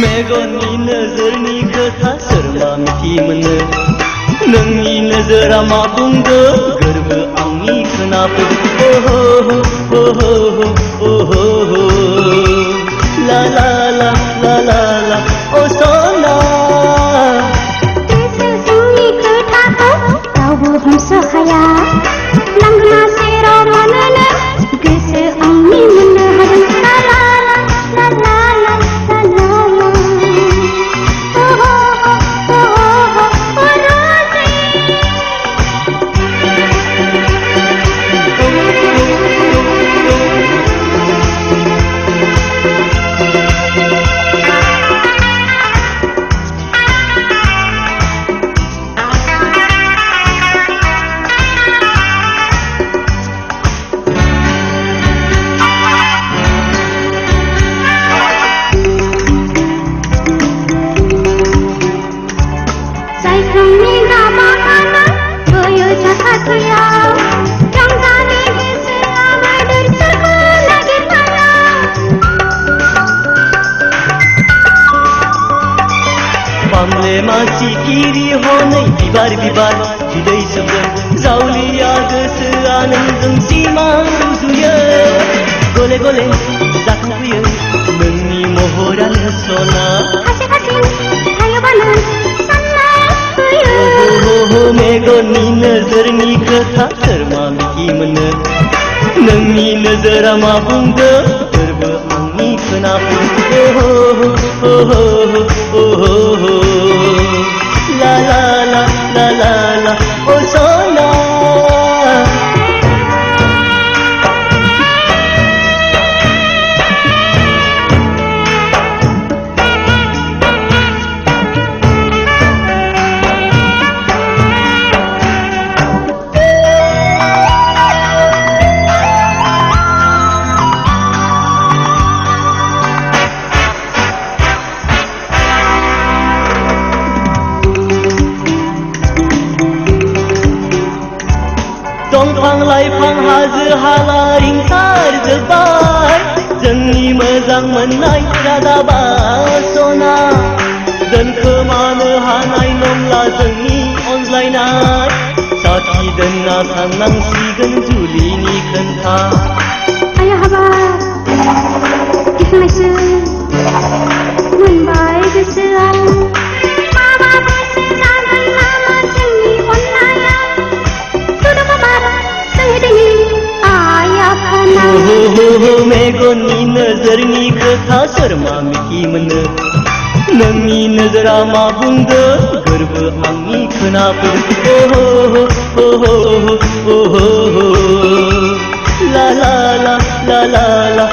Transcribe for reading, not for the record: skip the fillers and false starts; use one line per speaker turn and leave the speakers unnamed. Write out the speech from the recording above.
मेगननि नोजोरनि खोथा सोरबा मिथिमोनो नोंनि नोजोरा मा बुंदो गोरबो आंनि खोनाफैदो ओहो ओहो ओहो ला ला ला ला ला ला ओ सना
गोसोनि खोथाखौ रावबो हमसो हाया लांगोना सेराव मोनोनो गोसो आंनि मोननो हादों ला ला ला ला ला
मानसि गिरि हनै बिबार बिबार बिदै सोमदों जावलिया गोसोआ नोंजों सिमां रुजुयो गले गले जाखांफैयो नोंनि महरानो सना मेगननि नोजोरनि खोथा सोर मा मिथिमोनो नोंनि नोजोरा मा बुंदो गोरबो आंनि खोनाफैदो ओहो la la la la la la oh sona दंफां लाइफां हाजो हाला रिंसार जोब्बाय जोंनि मोजां मोननाय रादाबा सना दोनखोमानो हानाय नंला जोंनि अनज्लायनाय साखि दोनना साननांसिगोन जुलिनि खोन्था
आया हाबा दिखांनायसो मोनबाय गोसोआव
मेगननि नोजोरनि खोथा सोर मा मिथिमोनो नोंनि नोजोरा मा बुंदो गोरबो आंनि खोनाफैदो ओहो ला ला ला ला ला ला